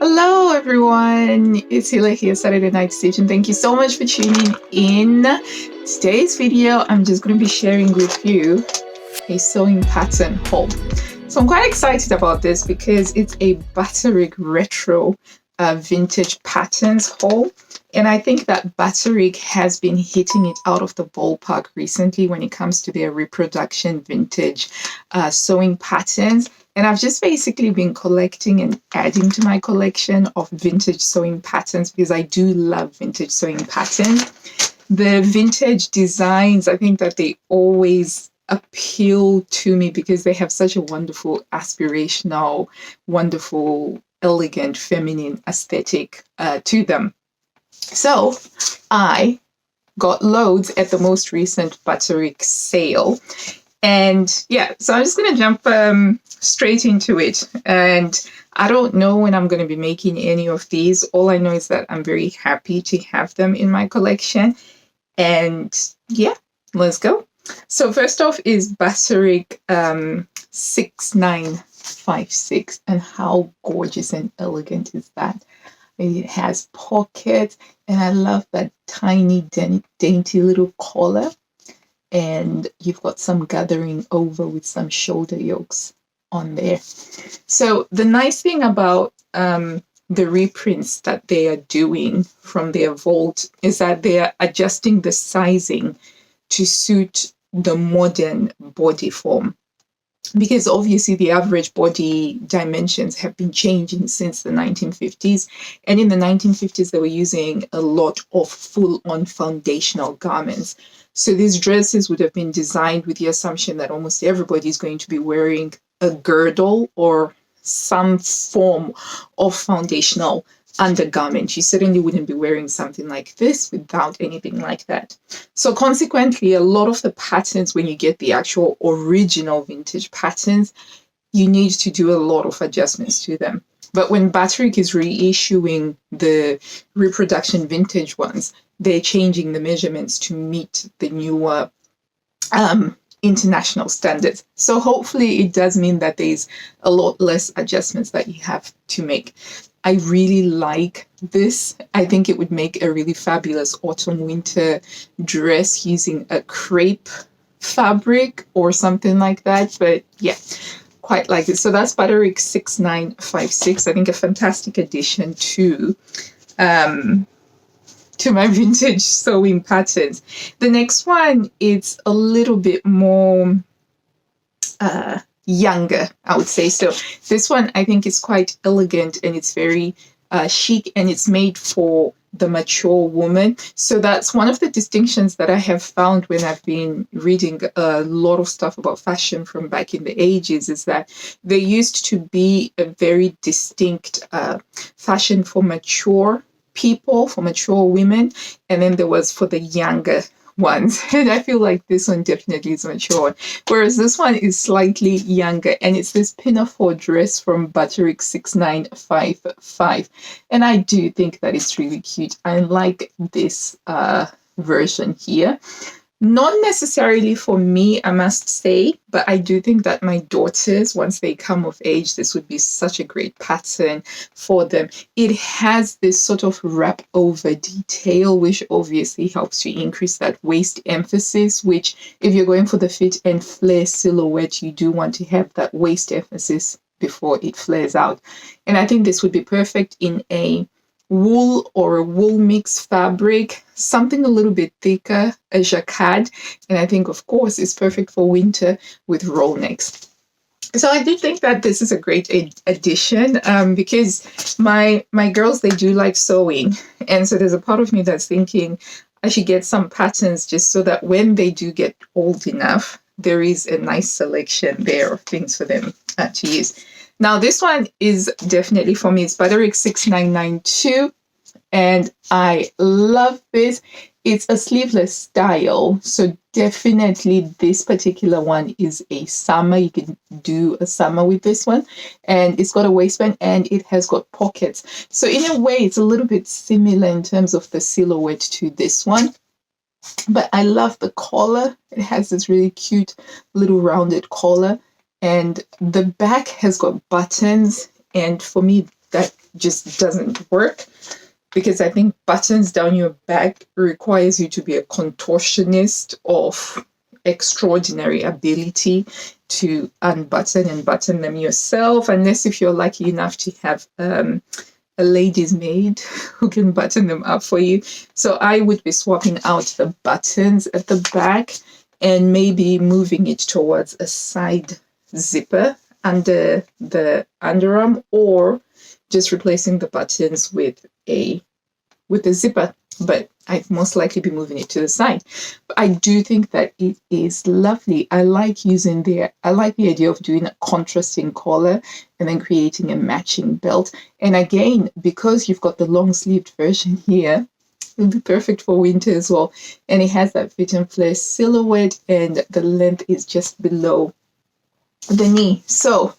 Hello, everyone. It's Hila here, Saturday Night Station. Thank you so much for tuning in. Today's video, I'm just going to be sharing with you a sewing pattern haul. So I'm quite excited about this because it's a Butterick Retro vintage patterns haul. And I think that Butterick has been hitting it out of the ballpark recently when it comes to their reproduction vintage sewing patterns. And I've just basically been collecting and adding to my collection of vintage sewing patterns because I do love vintage sewing patterns. The vintage designs, I think that they always appeal to me because they have such a wonderful, aspirational, wonderful, elegant, feminine aesthetic to them. So I got loads at the most recent Butterick sale. And yeah, so I'm just going to jump straight into it. And I don't know when I'm going to be making any of these. All I know is that I'm very happy to have them in my collection. And yeah, let's go. So first off is Butterick 6956. And how gorgeous and elegant is that? It has pockets, and I love that tiny, dainty little collar. And you've got some gathering over with some shoulder yokes on there. So the nice thing about the reprints that they are doing from their vault is that they are adjusting the sizing to suit the modern body form. Because obviously the average body dimensions have been changing since the 1950s. And in the 1950s, they were using a lot of full-on foundational garments. So these dresses would have been designed with the assumption that almost everybody is going to be wearing a girdle or some form of foundational undergarment. You certainly wouldn't be wearing something like this without anything like that. So consequently, a lot of the patterns, when you get the actual original vintage patterns, you need to do a lot of adjustments to them. But when Butterick is reissuing the reproduction vintage ones, they're changing the measurements to meet the newer international standards. So hopefully it does mean that there's a lot less adjustments that you have to make. I really like this. I think it would make a really fabulous autumn-winter dress using a crepe fabric or something like that. But yeah, quite like it. So that's Butterick 6956. I think a fantastic addition to my vintage sewing patterns. The next one is a little bit more younger, I would say. So this one I think is quite elegant and it's very chic, and it's made for the mature woman. So that's one of the distinctions that I have found when I've been reading a lot of stuff about fashion from back in the ages, is that there used to be a very distinct fashion for mature people, for mature women, and then there was for the younger ones. And I feel like this one definitely is mature, whereas this one is slightly younger, and it's this pinafore dress from Butterick 6955. And I do think that it's really cute. I like this version here. Not necessarily for me, I must say, but I do think that my daughters, once they come of age, this would be such a great pattern for them. It has this sort of wrap over detail, which obviously helps to increase that waist emphasis, which if you're going for the fit and flare silhouette, you do want to have that waist emphasis before it flares out. And I think this would be perfect in a wool or a wool mix fabric, something a little bit thicker, a jacquard. And I think, of course, it's perfect for winter with roll necks. So I do think that this is a great addition because my girls, they do like sewing. And so there's a part of me that's thinking I should get some patterns just so that when they do get old enough, there is a nice selection there of things for them to use. Now, this one is definitely for me. It's Butterick 6992, and I love this. It's a sleeveless style, so definitely this particular one is a summer. You can do a summer with this one, and it's got a waistband and it has got pockets. So in a way, it's a little bit similar in terms of the silhouette to this one. But I love the collar. It has this really cute little rounded collar. And the back has got buttons. And for me, that just doesn't work, because I think buttons down your back requires you to be a contortionist of extraordinary ability to unbutton and button them yourself, unless if you're lucky enough to have a lady's maid who can button them up for you. So I would be swapping out the buttons at the back and maybe moving it towards a side zipper under the underarm, or just replacing the buttons with a zipper, but I'd most likely be moving it to the side. But I do think that it is lovely. I like the idea of doing a contrasting collar and then creating a matching belt. And again, because you've got the long sleeved version here, it'll be perfect for winter as well. And it has that fit and flare silhouette, and the length is just below the knee. So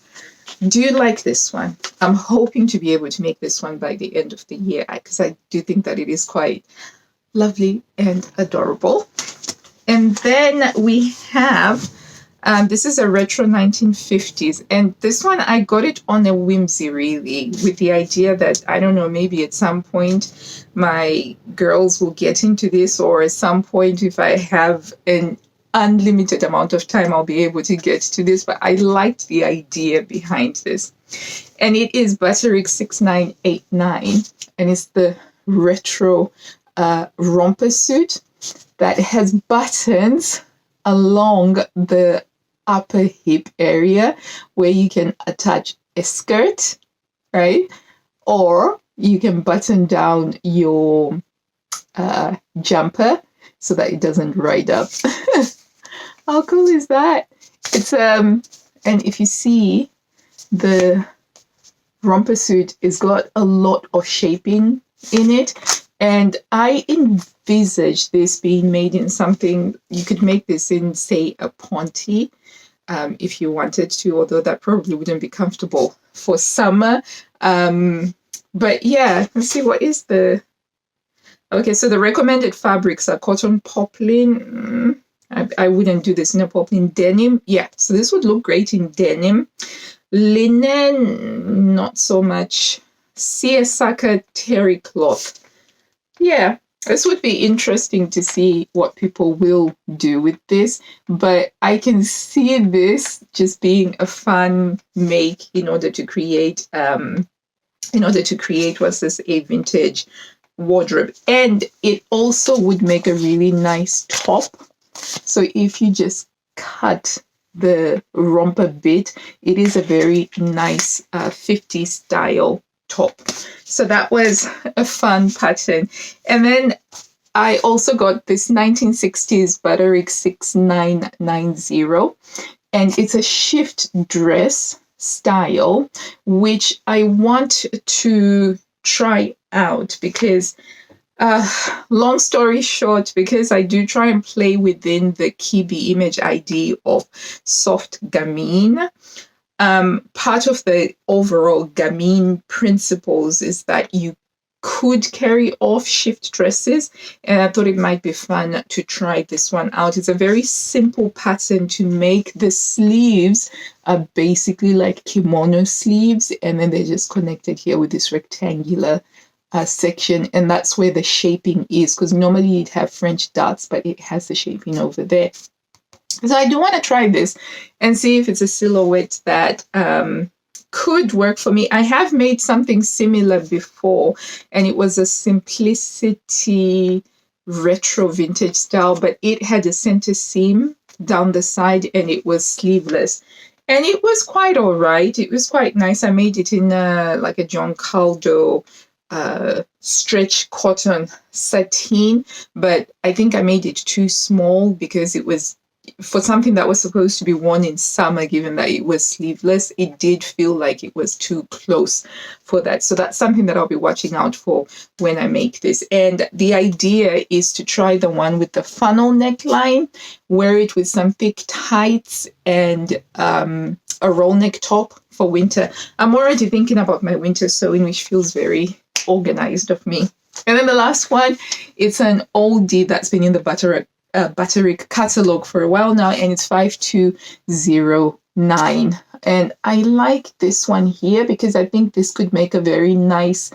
do you like this one? I'm hoping to be able to make this one by the end of the year, because I do think that it is quite lovely and adorable. And then we have, this is a retro 1950s. And this one, I got it on a whimsy, really, with the idea that, I don't know, maybe at some point my girls will get into this, or at some point if I have an unlimited amount of time, I'll be able to get to this. But I liked the idea behind this. And it is Butterick 6989, and it's the retro romper suit that has buttons along the upper hip area where you can attach a skirt, right? Or you can button down your jumper so that it doesn't ride up. How cool is that? It's and if you see, the romper suit is got a lot of shaping in it, and I envisage this being made in something, you could make this in, say, a ponte, if you wanted to, although that probably wouldn't be comfortable for summer. But yeah, let's see, what is the... Okay, so the recommended fabrics are cotton poplin. I wouldn't do this in a poplin. Denim, yeah, so this would look great in denim. Linen, not so much. Seersucker terry cloth. Yeah, this would be interesting to see what people will do with this, but I can see this just being a fun make in order to create what's this, a vintage wardrobe. And it also would make a really nice top. So if you just cut the romper bit, it is a very nice 50s style top. So that was a fun pattern. And then I also got this 1960s Butterick 6990, and it's a shift dress style, which I want to try out because, long story short, because I do try and play within the Kibi image ID of soft gamine. Part of the overall gamine principles is that you could carry off shift dresses, and I thought it might be fun to try this one out. It's a very simple pattern to make. The sleeves are basically like kimono sleeves, and then they're just connected here with this rectangular section, and that's where the shaping is, because normally you'd have French darts, but it has the shaping over there. So I do want to try this and see if it's a silhouette that could work for me. I have made something similar before, and it was a simplicity retro vintage style, but it had a center seam down the side and it was sleeveless. And it was quite all right. It was quite nice. I made it in like a John Caldo stretch cotton sateen, but I think I made it too small because it was for something that was supposed to be worn in summer. Given that it was sleeveless, it did feel like it was too close for that. So that's something that I'll be watching out for when I make this. And the idea is to try the one with the funnel neckline, wear it with some thick tights and a roll neck top for winter. I'm already thinking about my winter sewing, which feels very organized of me. And then the last one, it's an oldie that's been in the Butterick catalog for a while now, and it's 5209. And I like this one here because I think this could make a very nice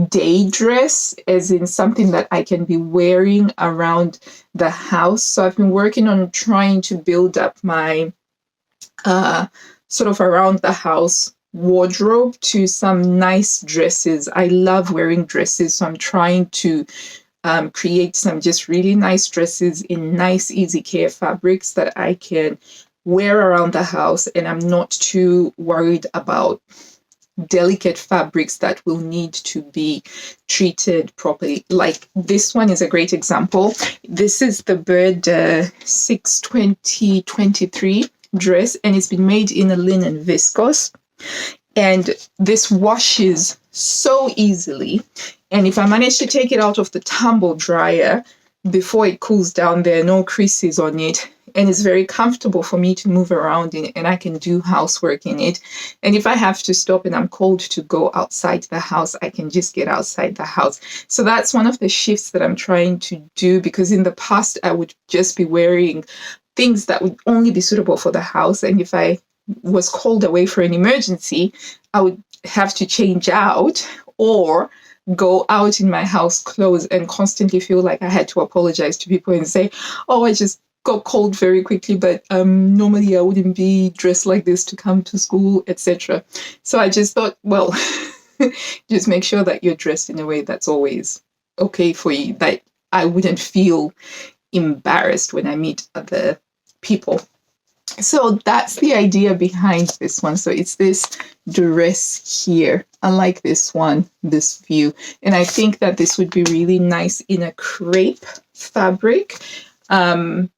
day dress, as in something that I can be wearing around the house. So I've been working on trying to build up my sort of around the house wardrobe to some nice dresses. I love wearing dresses, so I'm trying to create some just really nice dresses in nice, easy care fabrics that I can wear around the house, and I'm not too worried about delicate fabrics that will need to be treated properly. Like this one is a great example. This is the Bird 6 2023 dress, and it's been made in a linen viscose, and this washes so easily. And if I manage to take it out of the tumble dryer before it cools down, there are no creases on it, and it's very comfortable for me to move around in it, and I can do housework in it. And if I have to stop and I'm cold to go outside the house, I can just get outside the house. So that's one of the shifts that I'm trying to do, because in the past I would just be wearing things that would only be suitable for the house, and if I was called away for an emergency, I would have to change out or go out in my house clothes and constantly feel like I had to apologize to people and say, oh, I just got cold very quickly, but normally I wouldn't be dressed like this to come to school, etc. So I just thought, well, just make sure that you're dressed in a way that's always okay for you, that I wouldn't feel embarrassed when I meet other people. So that's the idea behind this one. So it's this dress here. I like this one, this view. And I think that this would be really nice in a crepe fabric. And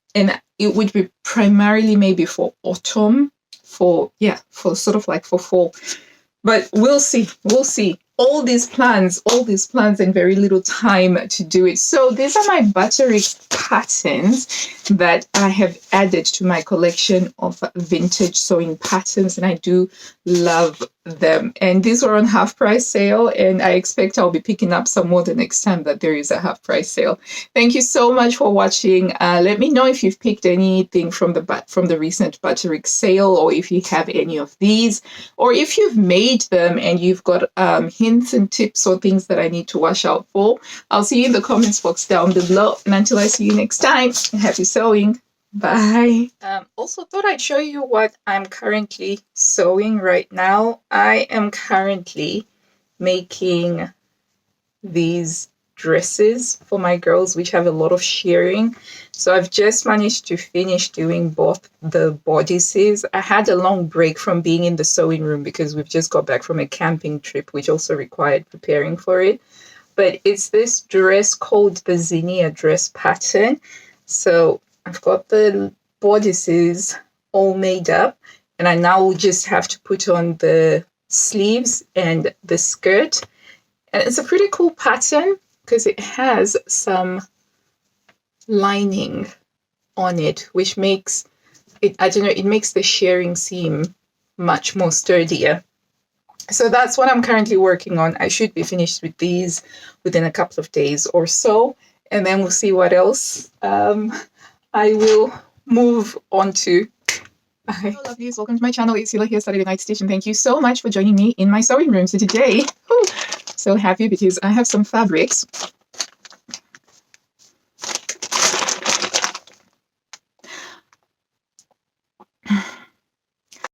it would be primarily maybe for autumn, for sort of like for fall. But we'll see. All these plans and very little time to do it. So these are my Butterick patterns that I have added to my collection of vintage sewing patterns, and I do love them. And these were on half price sale, and I expect I'll be picking up some more the next time that there is a half price sale. Thank you so much for watching. Let me know if you've picked anything from the recent Butterick sale, or if you have any of these, or if you've made them and you've got hints and tips or things that I need to watch out for. I'll see you in the comments box down below, and until I see you next time, happy sewing. Bye. Also thought I'd show you what I'm currently sewing right now. I am currently making these dresses for my girls, which have a lot of shirring. So I've just managed to finish doing both the bodices. I had a long break from being in the sewing room because we've just got back from a camping trip, which also required preparing for it. But it's this dress called the zinnia dress pattern. So I've got the bodices all made up, and I now just have to put on the sleeves and the skirt. And it's a pretty cool pattern because it has some lining on it, which makes it, it makes the shirring seem much more sturdier. So that's what I'm currently working on. I should be finished with these within a couple of days or so, and then we'll see what else I will move on to. Bye. Hello lovelies, welcome to my channel. It's Hila here, Saturday Night Stitch, and thank you so much for joining me in my sewing room. So today, so happy because I have some fabrics